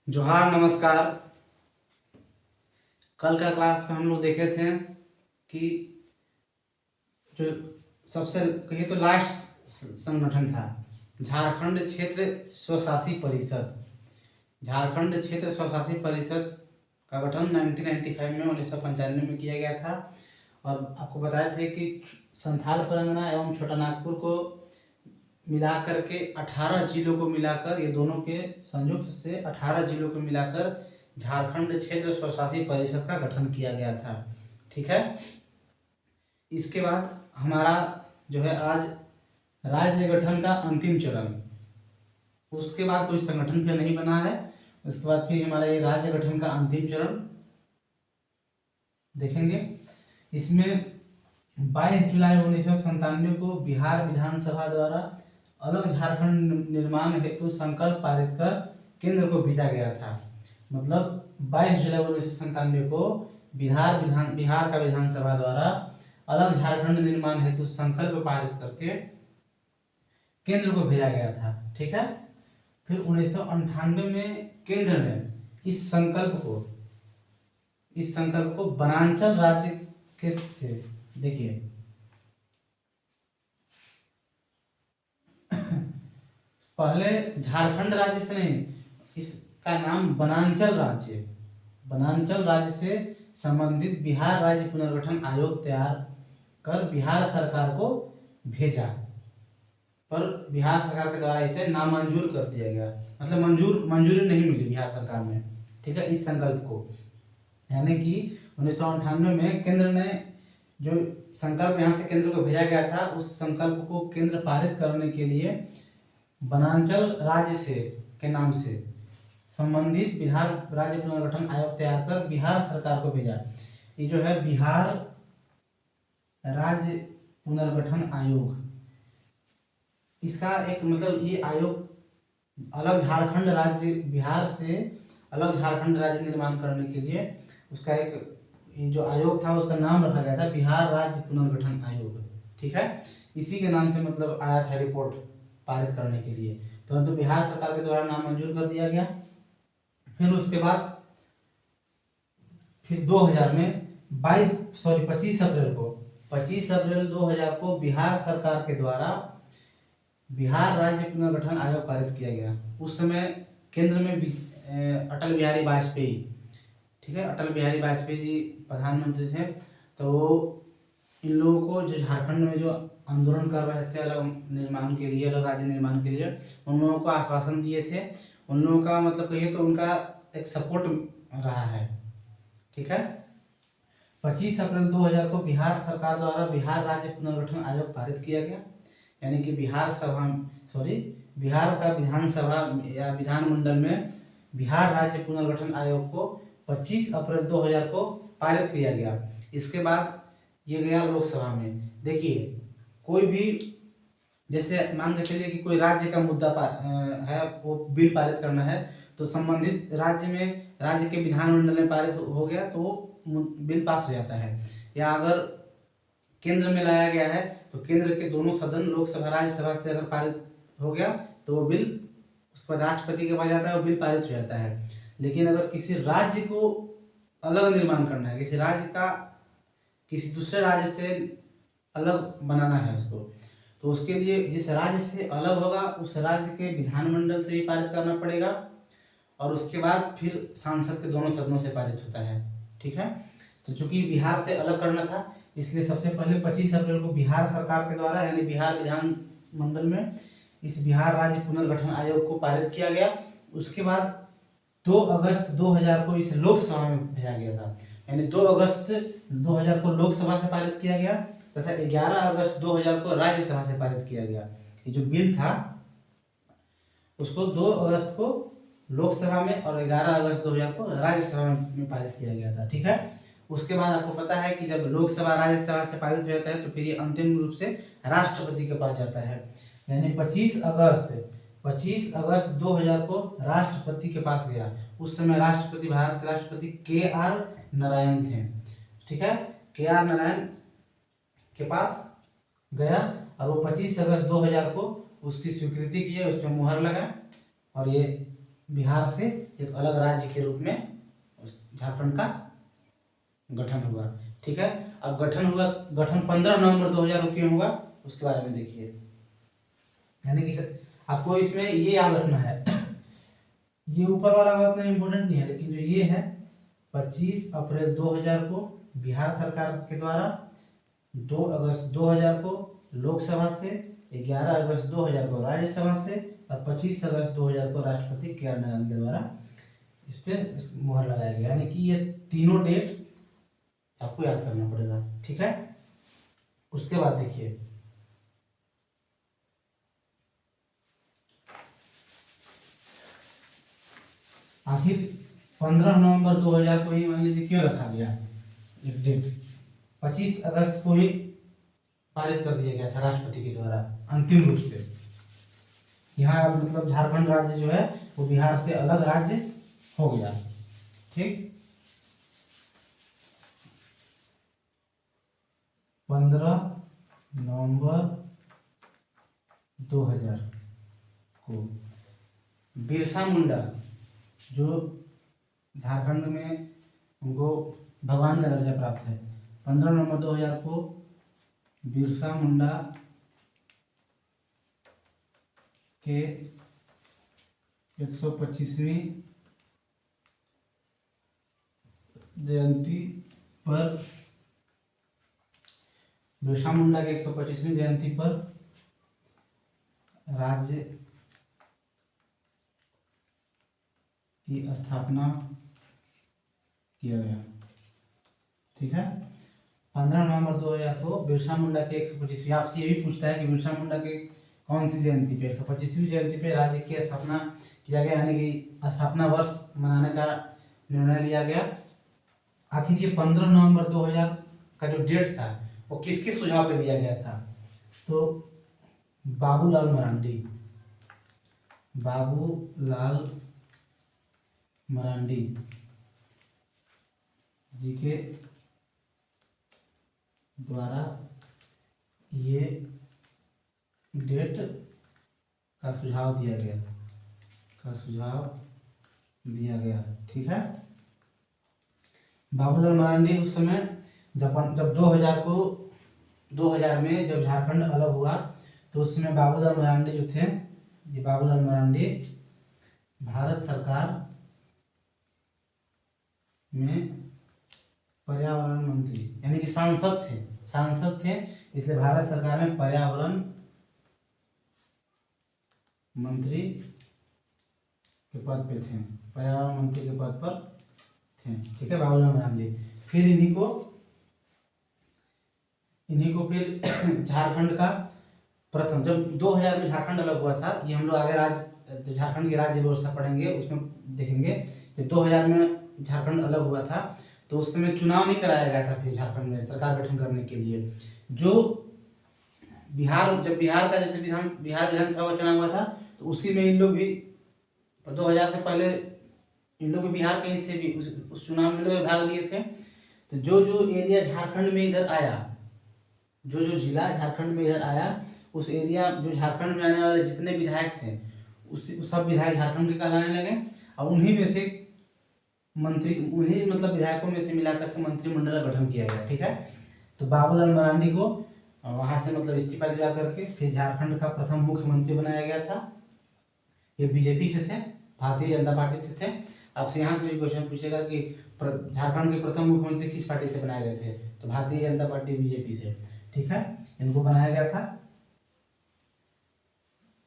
जोहार नमस्कार। कल का क्लास में हम लोग देखे थे कि जो सबसे कहिए तो लास्ट संगठन था झारखंड क्षेत्र स्वशासी परिषद। झारखंड क्षेत्र स्वशासी परिषद का गठन 1995 में 1995 में किया गया था। और आपको बताए थे कि संथाल परगना एवं छोटा नागपुर को मिलाकर के 18 जिलों को मिलाकर, ये दोनों के संयुक्त से 18 जिलों को मिलाकर झारखंड क्षेत्र स्वशासी परिषद का गठन किया गया था। ठीक है। इसके बाद हमारा जो है आज राज्य गठन का अंतिम चरण, उसके बाद कोई संगठन फिर नहीं बना है। उसके बाद फिर हमारा ये राज्य गठन का अंतिम चरण देखेंगे। इसमें 22 जुलाई 1997 को बिहार विधानसभा द्वारा अलग झारखंड निर्माण हेतु संकल्प पारित कर केंद्र को भेजा गया था। मतलब 22 जुलाई 1997 को बिहार का विधानसभा द्वारा अलग झारखंड निर्माण हेतु संकल्प पारित करके केंद्र को भेजा गया था। ठीक है। फिर 1998 में केंद्र ने इस संकल्प को वनांचल राज्य के से देखिए पहले झारखंड राज्य से नहीं, इसका नाम वनांचल राज्य से संबंधित बिहार राज्य पुनर्गठन आयोग तैयार कर बिहार सरकार को भेजा, पर बिहार सरकार के द्वारा इसे नामंजूर कर दिया गया। मतलब मंजूरी नहीं मिली बिहार सरकार में। ठीक है। इस संकल्प को, यानी कि 1998 में केंद्र ने जो संकल्प यहाँ से केंद्र को भेजा गया था, उस संकल्प को केंद्र पारित करने के लिए वनांचल राज्य से के नाम से संबंधित बिहार राज्य पुनर्गठन आयोग तैयार कर बिहार सरकार को भेजा। ये जो है बिहार राज्य पुनर्गठन आयोग, इसका एक मतलब ये आयोग अलग झारखंड राज्य, बिहार से अलग झारखंड राज्य निर्माण करने के लिए उसका एक जो आयोग था उसका नाम रखा गया था बिहार राज्य पुनर्गठन आयोग। ठीक है। इसी के नाम से मतलब आया था रिपोर्ट पारित करने के लिए, परंतु बिहार सरकार के द्वारा नामंजूर कर दिया गया। फिर उसके बाद फिर 2000 में 25 अप्रैल 2000 को बिहार सरकार के द्वारा बिहार राज्य पुनर्गठन आयोग पारित किया गया। उस समय केंद्र में अटल बिहारी वाजपेयी, ठीक है, अटल बिहारी वाजपेयी जी प्रधानमंत्री थे। तो वो इन लोगों को जो झारखंड में जो आंदोलन कर रहे थे अलग निर्माण के लिए, अलग राज्य निर्माण के लिए, उन लोगों को आश्वासन दिए थे। उन लोगों का मतलब कहिए तो उनका एक सपोर्ट रहा है। ठीक है। 25 अप्रैल 2000 को बिहार सरकार द्वारा बिहार राज्य पुनर्गठन आयोग पारित किया गया, यानी कि बिहार का विधानसभा या विधानमंडल में बिहार राज्य पुनर्गठन आयोग को 25 अप्रैल 2000 को पारित किया गया। इसके बाद ये गया लोकसभा में। देखिए कोई भी, जैसे मान के चलिए कि कोई राज्य का मुद्दा है, वो बिल पारित करना है, तो संबंधित राज्य के विधानमंडल में पारित हो गया तो वो बिल पास हो जाता है। या अगर केंद्र में लाया गया है तो केंद्र के दोनों सदन लोकसभा राज्यसभा से अगर पारित हो गया तो वो बिल उस पर राष्ट्रपति के पास जाता है, वो बिल पारित हो जाता है। लेकिन अगर किसी राज्य को अलग निर्माण करना है, किसी राज्य का किसी दूसरे राज्य से अलग बनाना है उसको, तो उसके लिए जिस राज्य से अलग होगा उस राज्य के विधानमंडल से ही पारित करना पड़ेगा, और उसके बाद फिर सांसद के दोनों सदनों से पारित होता है। ठीक है। तो चूंकि बिहार से अलग करना था, इसलिए सबसे पहले 25 अप्रैल को बिहार सरकार के द्वारा यानी बिहार विधानमंडल में इस बिहार राज्य पुनर्गठन आयोग को पारित किया गया। उसके बाद 2 अगस्त 2000 को इसे लोकसभा में भेजा गया था, यानी 2 अगस्त 2000 को लोकसभा से पारित किया गया तथा 11 अगस्त 2000 को राज्यसभा से पारित किया गया। ये जो बिल था उसको 2 अगस्त को लोकसभा में और 11 अगस्त 2000 को राज्यसभा में पारित किया गया था। ठीक है। उसके बाद आपको पता है कि जब लोकसभा राज्यसभा से पारित हो जाता है तो फिर ये अंतिम रूप से राष्ट्रपति के पास जाता है, यानी 25 अगस्त 2000 को राष्ट्रपति के पास गया। उस समय भारत के राष्ट्रपति KR नारायण थे। ठीक है। KR नारायण के पास गया और वो 25 अगस्त 2000 को उसकी स्वीकृति की है, उस पर मुहर लगा और ये बिहार से एक अलग राज्य के रूप में झारखंड का गठन हुआ। ठीक है, अब गठन हुआ, गठन 15 नवंबर 2000 को क्यों हुआ उसके बारे में देखिए। यानी कि आपको इसमें ये याद रखना है, ये ऊपर वाला उतना इम्पोर्टेंट नहीं है, लेकिन जो ये है 25 अप्रैल 2000 को बिहार सरकार के द्वारा, 2 अगस्त 2000 को लोकसभा से, 11 अगस्त 2000 को राज्यसभा से और 25 अगस्त 2000 को राष्ट्रपति के आर नारायण के द्वारा इस पर मुहर लगाया गया। यानी कि ये तीनों डेट आपको याद करना पड़ेगा। ठीक है, उसके बाद देखिए आखिर 15 नवंबर 2000 को ही मान लीजिए क्यों रखा गया एक डेट, 25 अगस्त को ही पारित कर दिया गया था राष्ट्रपति के द्वारा अंतिम रूप से। यहाँ मतलब झारखंड राज्य जो है वो बिहार से अलग राज्य हो गया। ठीक, 15 नवंबर 2000 को बिरसा मुंडा, जो झारखंड में उनको भगवान का दर्जा प्राप्त है, 15 नवंबर 2000 को बिरसा मुंडा के 125वीं जयंती पर, बिरसा मुंडा के 125वीं जयंती पर राज्य की स्थापना किया गया। ठीक है, 15 नवंबर 2000 को बिरसा मुंडा के 125वीं, आपसे ये भी पूछता है कि बिरसा मुंडा के कौन सी जयंती पे, 125वीं जयंती पे राज्य की स्थापना किया गया, यानी कि स्थापना वर्ष मनाने का निर्णय लिया गया। आखिर ये 15 नवंबर 2000 का जो डेट था वो किसके सुझाव पे दिया गया था, तो बाबूलाल मरांडी, बाबूलाल मरांडी जी के द्वारा ये डेट का सुझाव दिया गया, ठीक है। बाबूलाल मरांडी उस समय जब 2000 में जब झारखंड अलग हुआ तो उस समय बाबूलाल मरांडी जो थे, ये बाबूलाल मरांडी भारत सरकार में पर्यावरण मंत्री यानी कि सांसद थे, इसलिए भारत सरकार में पर्यावरण मंत्री के पद पे थे, पर्यावरण मंत्री के पद पर थे। ठीक है, बाबूलाल मरांडी। फिर इन्हीं को फिर झारखंड का प्रथम, जब 2000 में झारखंड अलग हुआ था, ये हम लोग आगे झारखंड की राज्य व्यवस्था पढ़ेंगे उसमें देखेंगे। जब 2000 में झारखंड अलग हुआ था तो उस समय चुनाव नहीं कराया गया था फिर झारखंड में सरकार गठन करने के लिए। जो जब बिहार का जैसे बिहार विधानसभा का चुनाव हुआ था तो उसी में इन लोग भी 2000 से पहले इन लोग भी बिहार के ही थे, भी उस चुनाव में लोग भाग लिए थे। तो जो एरिया झारखंड में इधर आया, जो जिला झारखंड में इधर आया, उस एरिया जो झारखंड में आने वाले जितने विधायक थे उस सब विधायक झारखंड के कहलाने लगे और उन्हीं में से उन्हीं मतलब विधायकों में से मिलाकर के मंत्रिमंडल का गठन किया गया। ठीक है, तो बाबूलाल मरांडी को वहां से मतलब इस्तीफा दिला करके फिर झारखंड का प्रथम मुख्यमंत्री बनाया गया था। ये बीजेपी से थे, भारतीय जनता पार्टी से थे। आपसे यहाँ से भी क्वेश्चन पूछेगा कि झारखंड के प्रथम मुख्यमंत्री किस पार्टी से बनाए गए थे, तो भारतीय जनता पार्टी बीजेपी से। ठीक है, इनको बनाया गया था।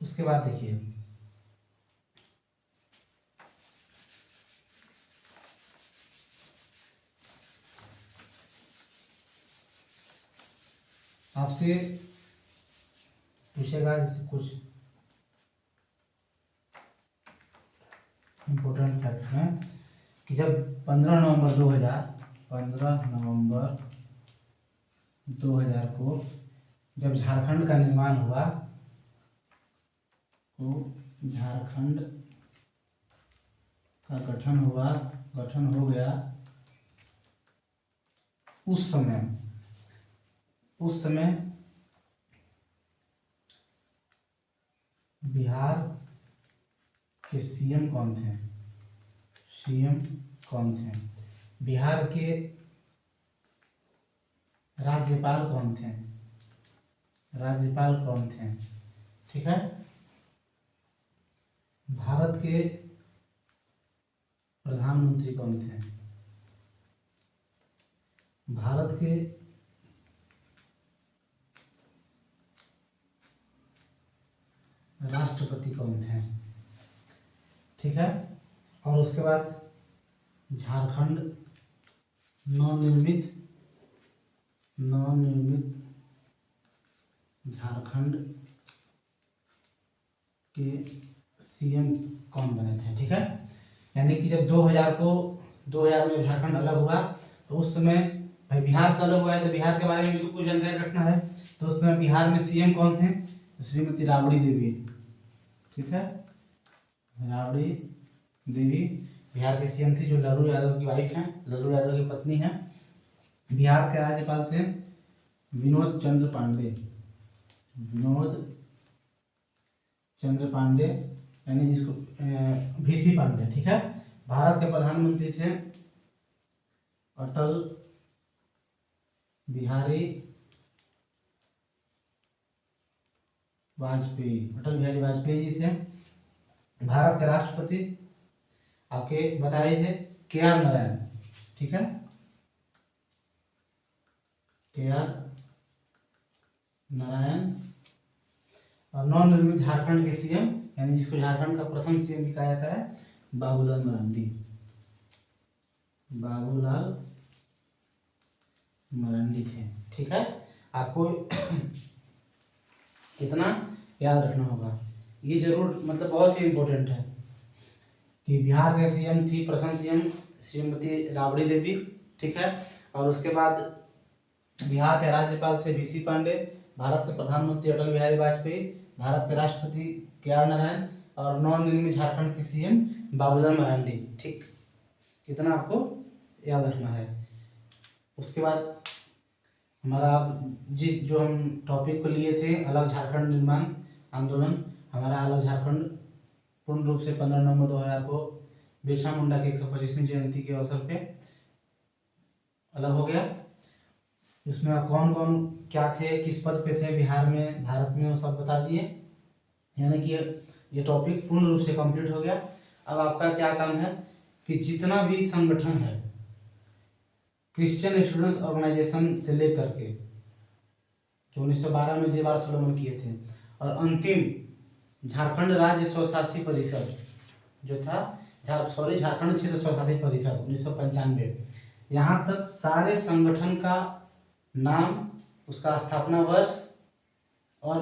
उसके बाद देखिए आपसे पूछेगा जैसे कुछ इम्पोर्टेंट फैक्ट है कि जब 15 नवंबर 2000 को जब झारखंड का निर्माण हुआ तो झारखंड का गठन हो गया। उस समय बिहार के सीएम कौन थे? सीएम कौन थे? बिहार के राज्यपाल कौन थे? राज्यपाल कौन थे? ठीक है। भारत के प्रधानमंत्री कौन थे? भारत के राष्ट्रपति कौन थे? ठीक है। और उसके बाद झारखंड नवनिर्मित झारखंड के सीएम कौन बने थे? ठीक है। यानी कि जब 2000 में झारखंड अलग हुआ तो उस समय भाई बिहार से अलग हुआ है तो बिहार के बारे में भी तो कुछ जानकारी रखना है। तो उस समय बिहार में सीएम कौन थे? श्रीमती राबड़ी देवी। ठीक है, राबड़ी देवी बिहार के सीएम थी, जो लालू यादव की वाइफ हैं, लालू यादव की पत्नी हैं। बिहार के राज्यपाल थे विनोद चंद्र पांडे, यानी जिसको VC पांडे। ठीक है। भारत के प्रधानमंत्री थे अटल बिहारी वाजपेयी जी थे। भारत के राष्ट्रपति आपके बताए थे KR नारायण। ठीक है, KR नारायण। और नवनिर्मित झारखंड के सीएम, यानी जिसको झारखंड का प्रथम सीएम भी कहा जाता है, बाबूलाल मरांडी थे। ठीक है, आपको इतना याद रखना होगा। ये जरूर मतलब बहुत ही इम्पोर्टेंट है कि बिहार के सीएम थी प्रथम सीएम श्रीमती राबड़ी देवी। ठीक है। और उसके बाद बिहार के राज्यपाल थे VC पांडे, भारत के प्रधानमंत्री अटल बिहारी वाजपेयी, भारत के राष्ट्रपति KR नारायण और नवनिर्मित झारखंड के सीएम बाबूलाल मरांडी। ठीक, कितना आपको याद रखना है। उसके बाद हमारा जो हम टॉपिक को लिए थे, अलग झारखंड निर्माण आंदोलन, हमारा अलग झारखंड पूर्ण रूप से 15 नवंबर 2000 को बिरसा मुंडा की 125वीं जयंती के अवसर पे अलग हो गया। उसमें आप कौन कौन क्या थे, किस पद पे थे बिहार में, भारत में, वो सब बता दिए। यानी कि ये टॉपिक पूर्ण रूप से कंप्लीट हो गया। अब आपका क्या काम है कि जितना भी संगठन है क्रिश्चियन स्टूडेंट्स ऑर्गेनाइजेशन से लेकर के जो 1912 में जे आर सोलोमन किए थे, और अंतिम झारखंड राज्य स्वशासी परिषद जो था, झारखंड क्षेत्र स्वशासी परिषद 1995, यहाँ तक सारे संगठन का नाम, उसका स्थापना वर्ष और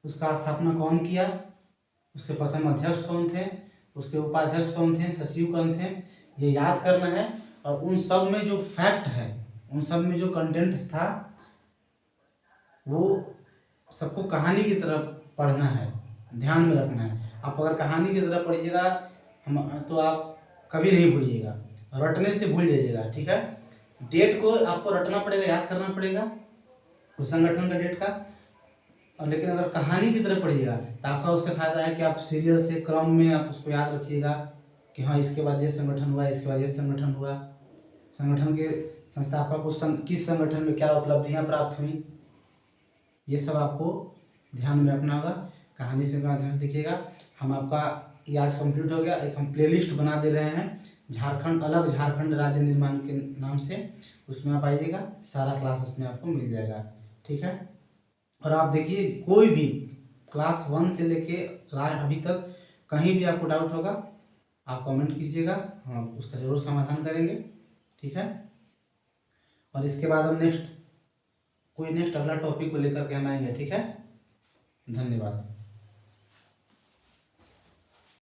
उसका स्थापना कौन किया, उसके प्रथम अध्यक्ष कौन थे, उसके उपाध्यक्ष कौन थे, सचिव कौन थे, ये याद करना है। और उन सब में जो फैक्ट है, उन सब में जो कंटेंट था, वो सबको कहानी की तरह पढ़ना है, ध्यान में रखना है। आप अगर कहानी की तरह पढ़िएगा तो आप कभी नहीं भूलिएगा, रटने से भूल जाइएगा। ठीक है, डेट को आपको रटना पड़ेगा, याद करना पड़ेगा उस संगठन का डेट का। और लेकिन अगर कहानी की तरह पढ़िएगा तो आपका उससे फायदा है कि आप सीरियल से क्रम में आप उसको याद रखिएगा कि हाँ इसके बाद ये संगठन हुआ, इसके बाद ये संगठन हुआ, संगठन के संस्थापक किस संगठन में क्या उपलब्धियां प्राप्त हुई, ये सब आपको ध्यान में रखना होगा। कहानी से माध्यम से देखिएगा। हम आपका ये आज कंप्लीट हो गया। एक हम प्लेलिस्ट बना दे रहे हैं झारखंड, अलग झारखंड राज्य निर्माण के नाम से, उसमें आप आइएगा, सारा क्लास उसमें आपको मिल जाएगा। ठीक है, और आप देखिए कोई भी क्लास 1 से लेके अभी तक कहीं भी आपको डाउट होगा आप कमेंट कीजिएगा, हम उसका जरूर समाधान करेंगे। ठीक है, और इसके बाद हम नेक्स्ट अगला टॉपिक को लेकर के हम आएंगे। ठीक है, धन्यवाद।